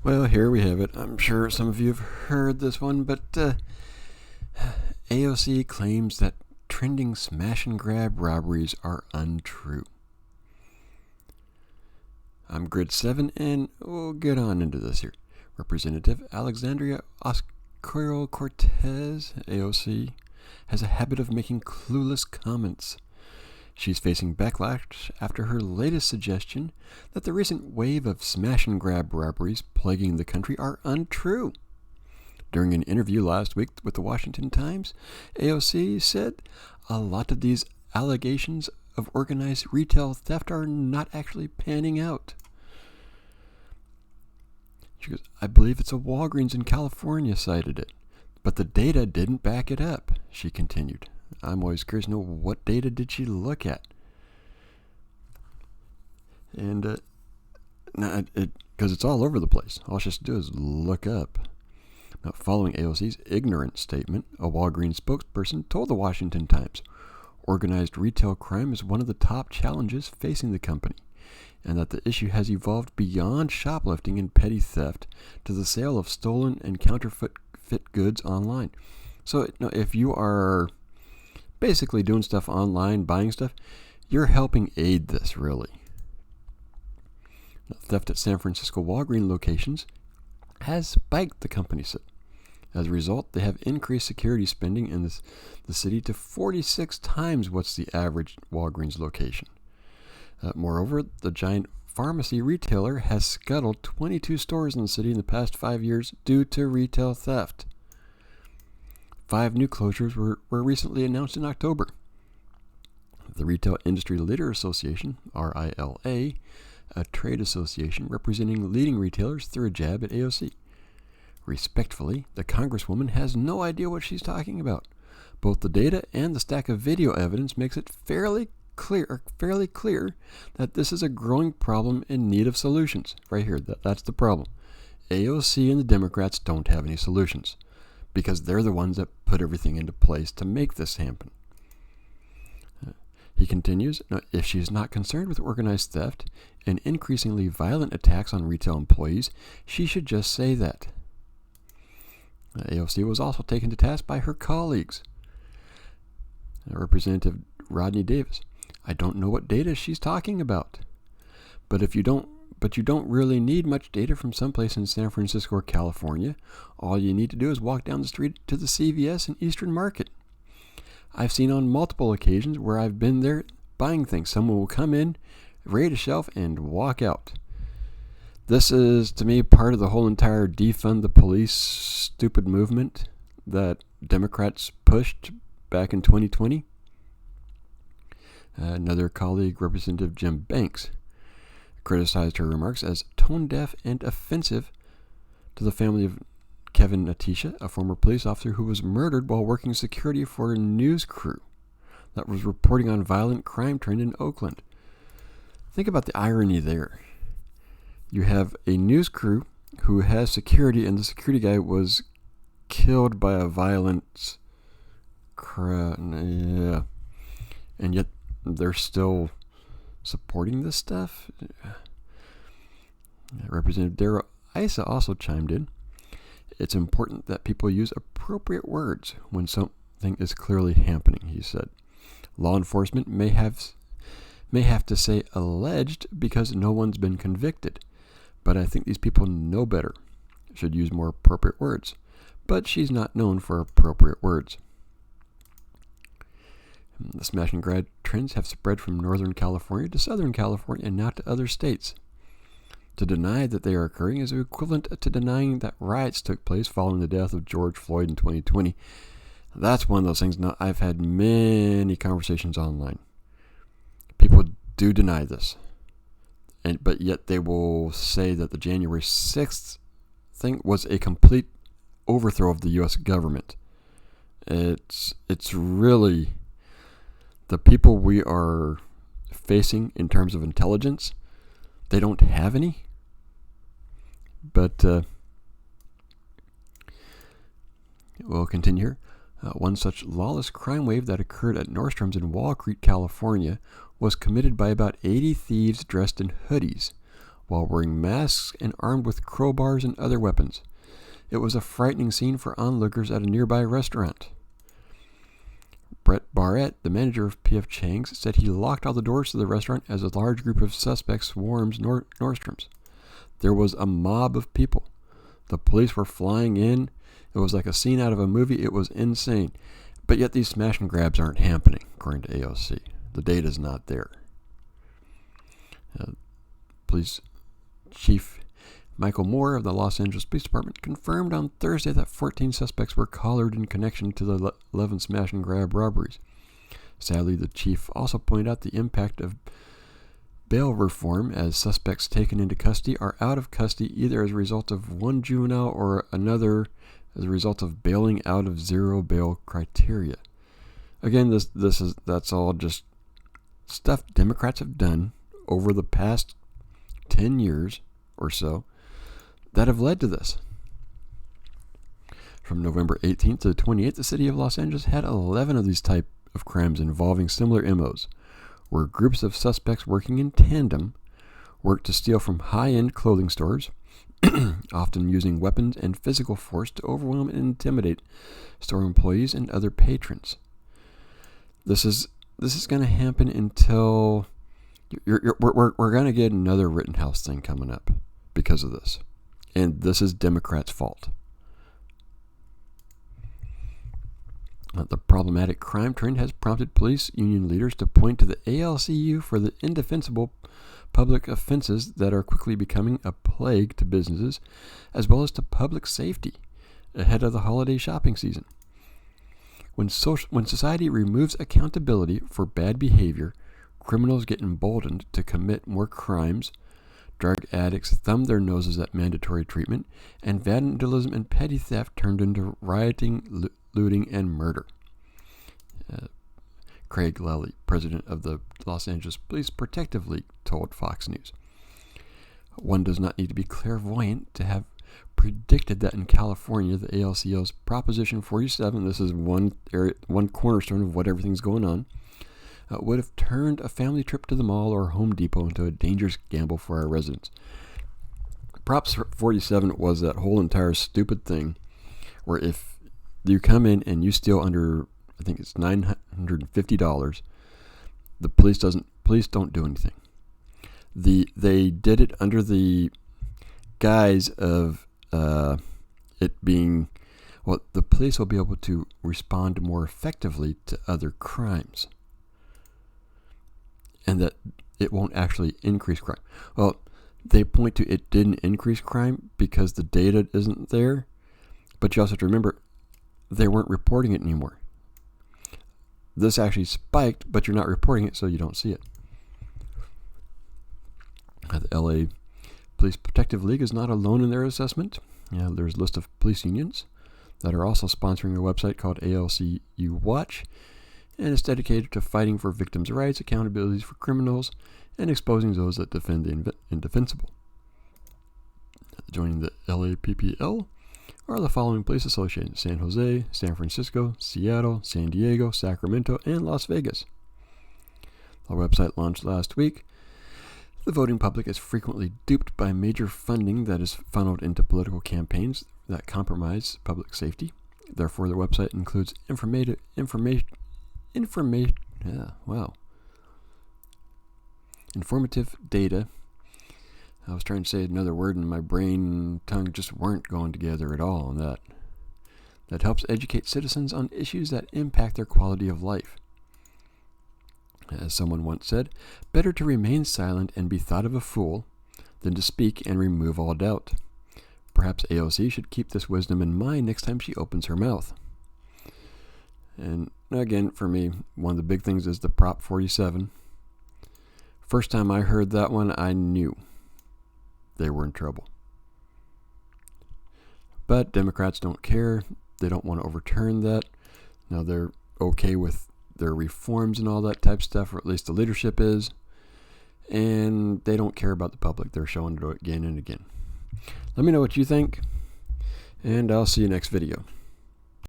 Well, here we have it. I'm sure some of you have heard this one, but AOC claims that trending smash and grab robberies are untrue. I'm Grid 7, and we'll get on into this here. Representative Alexandria Ocasio-Cortez, AOC, has a habit of making clueless comments. She's facing backlash after her latest suggestion that the recent wave of smash and grab robberies plaguing the country are untrue. During an interview last week with the Washington Times, AOC said a lot of these allegations of organized retail theft are not actually panning out. She goes, I believe it's a Walgreens in California cited it, but the data didn't back it up, she continued. I'm always curious to know what data did she look at. And because it's all over the place. All she has to do is look up. Now, following AOC's ignorant statement, a Walgreens spokesperson told the Washington Times, organized retail crime is one of the top challenges facing the company, and that the issue has evolved beyond shoplifting and petty theft to the sale of stolen and counterfeit goods online. So, if you are basically doing stuff online, buying stuff, you're helping aid this, really. Now, theft at San Francisco Walgreens locations has spiked, the company said. As a result, they have increased security spending in the city to 46 times what's the average Walgreens location. Moreover, the giant pharmacy retailer has scuttled 22 stores in the city in the past 5 years due to retail theft. 5 new closures were recently announced in October. The Retail Industry Leader Association, RILA, a trade association representing leading retailers, threw a jab at AOC. Respectfully, the Congresswoman has no idea what she's talking about. Both the data and the stack of video evidence makes it fairly clear that this is a growing problem in need of solutions. Right here, that's the problem. AOC and the Democrats don't have any solutions, because they're the ones that put everything into place to make this happen. He continues, if she's not concerned with organized theft and increasingly violent attacks on retail employees, she should just say that. AOC was also taken to task by her colleagues. Representative Rodney Davis, I don't know what data she's talking about. But you don't really need much data from someplace in San Francisco or California. All you need to do is walk down the street to the CVS in Eastern Market. I've seen on multiple occasions where I've been there buying things. Someone will come in, raid a shelf, and walk out. This is, to me, part of the whole entire defund the police stupid movement that Democrats pushed back in 2020. Another colleague, Representative Jim Banks, criticized her remarks as tone-deaf and offensive to the family of Kevin Natisha, a former police officer who was murdered while working security for a news crew that was reporting on violent crime trend in Oakland. Think about the irony there. You have a news crew who has security, and the security guy was killed by a violent crowd. Yeah. And yet they're still supporting this stuff. Representative Darrell Issa also chimed in. It's important that people use appropriate words when something is clearly happening, he said. Law enforcement may have to say alleged because no one's been convicted, but I think these people know better, should use more appropriate words. But she's not known for appropriate words. The smash and grab trends have spread from Northern California to Southern California and now to other states. To deny that they are occurring is equivalent to denying that riots took place following the death of George Floyd in 2020. That's one of those things. Now, I've had many conversations online. People do deny this, but yet they will say that the January 6th thing was a complete overthrow of the U.S. government. It's really the people we are facing in terms of intelligence. They don't have any. But we'll continue here. One such lawless crime wave that occurred at Nordstrom's in Wall Creek, California, was committed by about 80 thieves dressed in hoodies. while wearing masks and armed with crowbars and other weapons. It was a frightening scene for onlookers at a nearby restaurant. Brett Barrett, the manager of P.F. Chang's, said he locked all the doors to the restaurant as a large group of suspects swarms Nordstrom's. There was a mob of people. The police were flying in. It was like a scene out of a movie. It was insane. But yet these smash and grabs aren't happening, according to AOC. The data's not there. Police Chief Michael Moore of the Los Angeles Police Department confirmed on Thursday that 14 suspects were collared in connection to the 11 smash and grab robberies. Sadly, the chief also pointed out the impact of bail reform, as suspects taken into custody are out of custody either as a result of one juvenile or another as a result of bailing out of zero bail criteria. Again, that's all just stuff Democrats have done over the past 10 years or so that have led to this. From November 18th to the 28th, the city of Los Angeles had 11 of these type of crimes involving similar MOs, where groups of suspects working in tandem worked to steal from high-end clothing stores, often using weapons and physical force to overwhelm and intimidate store employees and other patrons. This is going to happen until we're going to get another Rittenhouse thing coming up because of this. And this is Democrats' fault. The problematic crime trend has prompted police union leaders to point to the ALCU for the indefensible public offenses that are quickly becoming a plague to businesses, as well as to public safety ahead of the holiday shopping season. When society removes accountability for bad behavior, criminals get emboldened to commit more crimes, drug addicts thumb their noses at mandatory treatment, and vandalism and petty theft turned into rioting, looting, and murder. Craig Lally, president of the Los Angeles Police Protective League, told Fox News. One does not need to be clairvoyant to have predicted that in California, the ALCO's Proposition 47, this is one cornerstone of what everything's going on, would have turned a family trip to the mall or Home Depot into a dangerous gamble for our residents. Props 47 was that whole entire stupid thing where if you come in and you steal under, I think it's $950, the police don't do anything. They did it under the guise of it being, well, the police will be able to respond more effectively to other crimes, and that it won't actually increase crime. Well, they point to it didn't increase crime because the data isn't there, but you also have to remember they weren't reporting it anymore. This actually spiked, but you're not reporting it, so you don't see it. The LA Police Protective League is not alone in their assessment. There's a list of police unions that are also sponsoring a website called ALCU Watch, and it's dedicated to fighting for victims' rights, accountability for criminals, and exposing those that defend the indefensible. Joining the LAPPL are the following police associations: San Jose, San Francisco, Seattle, San Diego, Sacramento, and Las Vegas. The website launched last week. The voting public is frequently duped by major funding that is funneled into political campaigns that compromise public safety. Therefore, the website includes informative data. I was trying to say another word and my brain and tongue just weren't going together at all on that helps educate citizens on issues that impact their quality of life. As someone once said, better to remain silent and be thought of a fool than to speak and remove all doubt. Perhaps AOC should keep this wisdom in mind next time she opens her mouth. And again, for me, one of the big things is the Prop 47. First time I heard that one, I knew they were in trouble. But Democrats don't care. They don't want to overturn that. Now they're okay with their reforms and all that type of stuff, or at least the leadership is. And they don't care about the public. They're showing it again and again. Let me know what you think, and I'll see you next video.